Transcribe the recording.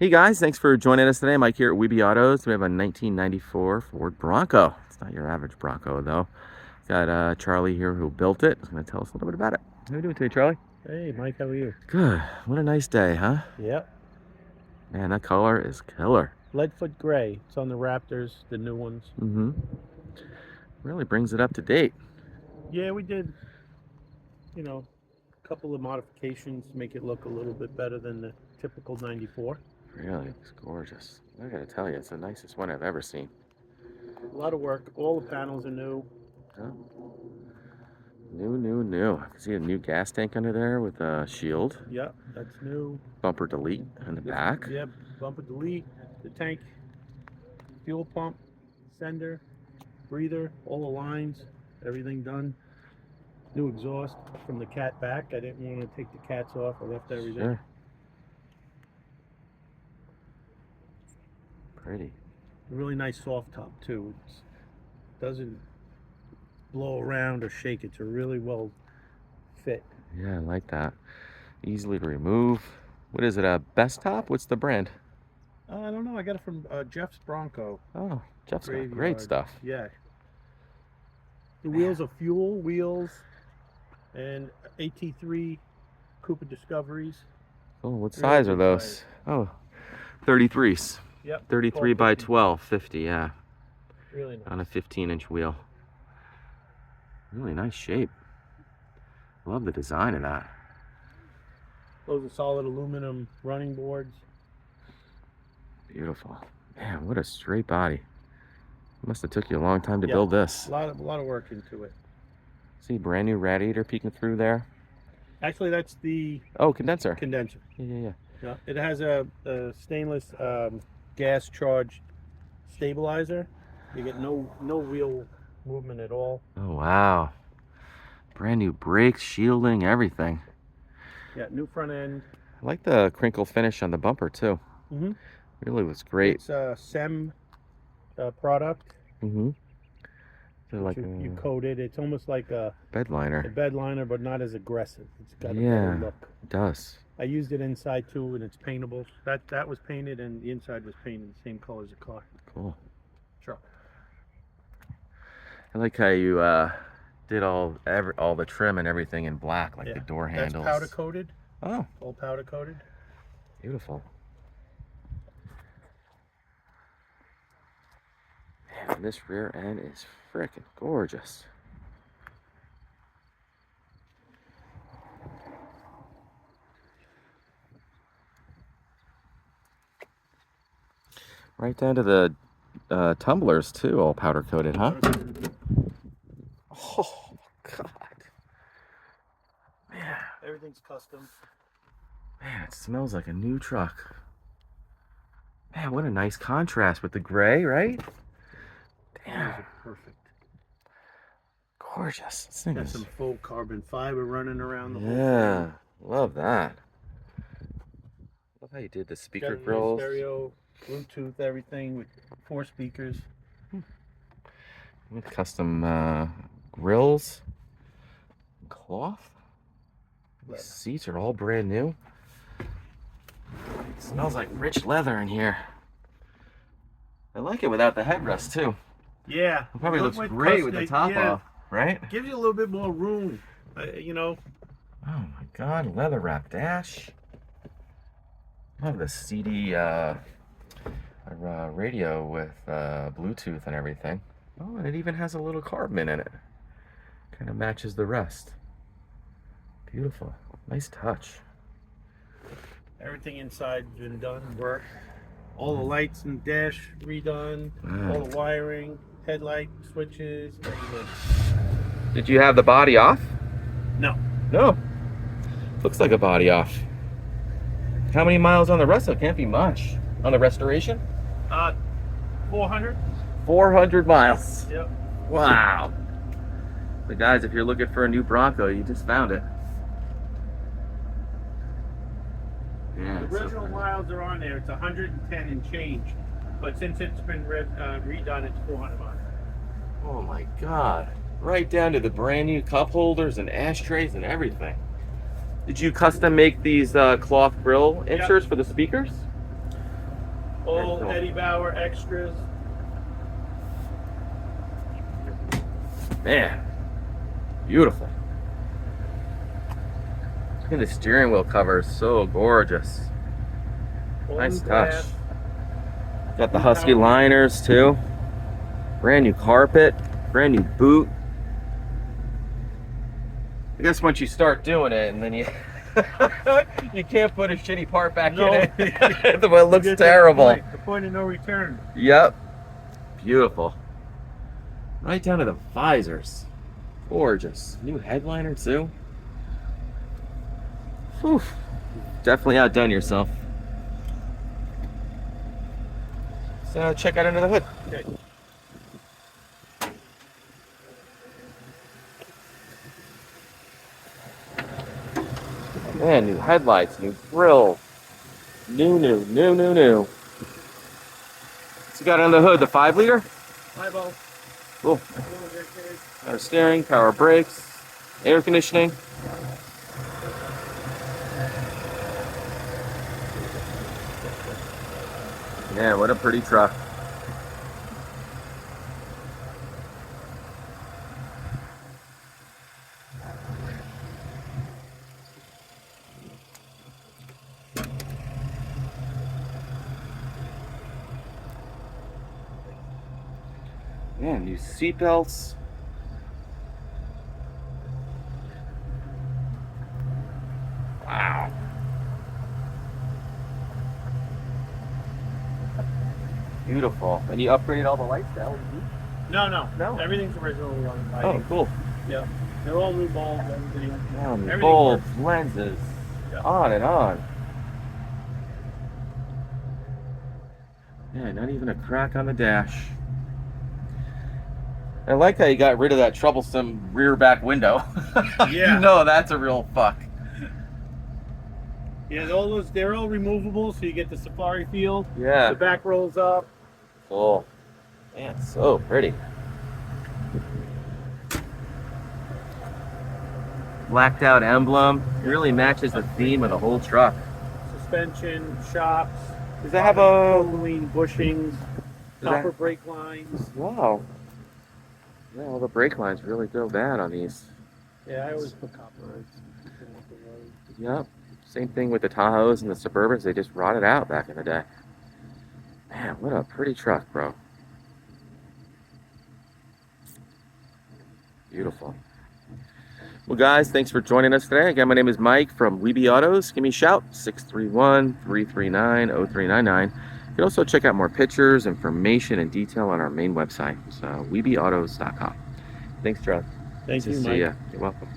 Hey guys, thanks for joining us today. Mike here at Weeby Autos. We have a 1994 Ford Bronco. It's not your average Bronco though. Got Charlie here who built it. He's going to tell us a little bit about it. How are you doing today, Charlie? Hey Mike, how are you? Good. What a nice day, huh? Yep. Man, that color is killer. Leadfoot gray. It's on the Raptors, the new ones. Really brings it up to date. Yeah, we did, a couple of modifications to make it look a little bit better than the typical 94. Really, it's gorgeous. I gotta tell you, it's the nicest one I've ever seen. A lot of work. All the panels are new. Oh. New. I can see a new gas tank under there with a shield. Yep, that's new. Bumper delete in the back. Yep, bumper delete, the tank, fuel pump, sender, breather, all the lines, everything done. New exhaust from the cat back. I didn't want to take the cats off. I left everything. Sure. Pretty. A really nice soft top too. It doesn't blow around or shake. It's a really well fit. Yeah, I like that. Easily to remove. What is it, a Best Top? What's the brand? I don't know. I got it from Jeff's Bronco. Oh, Jeff's got Graveyard. great stuff. Yeah. The wheels are fuel wheels and AT3 Cooper Discoveries. Oh, what Really size are good those? size. Oh, 33s. Yep. 33 by 12, 50, yeah. Really nice. On a 15-inch wheel. Really nice shape. Love the design of that. Those are solid aluminum running boards. Beautiful. Man, what a straight body. Must have took you a long time to build this. A lot of work into it. See, brand new radiator peeking through there. Actually, that's the Condenser. condenser. Yeah. Yeah, it has a stainless gas charged stabilizer. You get no wheel movement at all. Oh, wow. Brand new brakes, shielding, everything. Yeah, new front end. I like the crinkle finish on the bumper, too. Really looks great. It's a SEM product. So like you coat it. It's almost like a bed liner. bed liner, but not as aggressive. It's got a better look. It does. I used it inside too, and it's paintable. That was painted, and the inside was painted the same color as the car. Cool. Sure. I like how you did all the trim and everything in black, like the door handles. That's powder coated. Oh, All powder coated. beautiful. Man, this rear end is freaking gorgeous. Right down to the tumblers too, all powder coated, huh? Oh God, man! Everything's custom. Man, it smells like a new truck. Man, what a nice contrast with the gray, right? Damn, Perfect. gorgeous. This thing Got is... some full carbon fiber running around the whole Yeah, thing. love that. Love how you did the speaker Got a grills. stereo, Bluetooth, everything with 4 speakers. With custom grills, cloth. These seats are all brand new. It smells like rich leather in here. I like it without the headrest too. Yeah. It probably looks great with the top off, right? Gives you a little bit more room, Oh my God, leather wrap dash. Love the CD radio with Bluetooth and everything. Oh, and it even has a little carbon in it. Kind of matches the rest. Beautiful. Nice touch. Everything inside's been done, work. All the lights and dash redone. All the wiring, headlight switches, everything. Did you have the body off? No. No. Looks like a body off. How many miles on the rest? It can't be much. On the restoration? 400. 400 miles. Yep. Wow. So guys, if you're looking for a new Bronco, you just found it. Yeah, The original miles are on there. It's 110 and change. But since it's been redone, it's 400 miles. oh my God. Right down to the brand new cup holders and ashtrays and everything. Did you custom make these cloth grill inserts for the speakers? All cool. Eddie Bauer extras. Man, beautiful. Look at the steering wheel cover, is so gorgeous. All Nice new touch. glass. Got the New Husky power. liners too. Brand new carpet, brand new boot. I guess once you start doing it, and then you you can't put a shitty part back No. in it. The way it looks You get to terrible. the point of no return. Yep. Beautiful. Right down to the visors. Gorgeous. New headliner too. Whew. Definitely outdone yourself. So check out under the hood. Okay. Man, new headlights, new grill. New. So you got under the hood the 5-liter? 5.0. Cool. Power steering, power brakes, air conditioning. Yeah, what a pretty truck. Man, new seatbelts. Wow. Beautiful. And you upgraded all the lights to LED? No. No? Everything's originally on Oh, lighting. cool. Yeah. They're all new bulbs, everything. Wow, new Everything bulbs, works. lenses, Yeah. on and on. Yeah, not even a crack on the dash. I like how you got rid of that troublesome rear back window. Yeah. You know that's a real fuck. Yeah, they're all removable, so you get the safari feel. Yeah. The back rolls up. Cool. Man, so pretty. Blacked out emblem. Really matches the theme of the whole truck. Suspension, shocks. Does it have a... Polypropylene bushings, that- copper brake lines. Wow. Yeah, all the brake lines really go bad on these. Yeah, I always put copper. Yep. Same thing with the Tahoes and the Suburbans. They just rotted out back in the day. Man, what a pretty truck, bro. Beautiful. Well, guys, thanks for joining us today. Again, my name is Mike from Weeby Autos. Give me a shout, 631-339-0399. You can also check out more pictures, information, and detail on our main website, weebyautos.com. Thanks, Charlie. Thank you, See Mike. ya. You're welcome.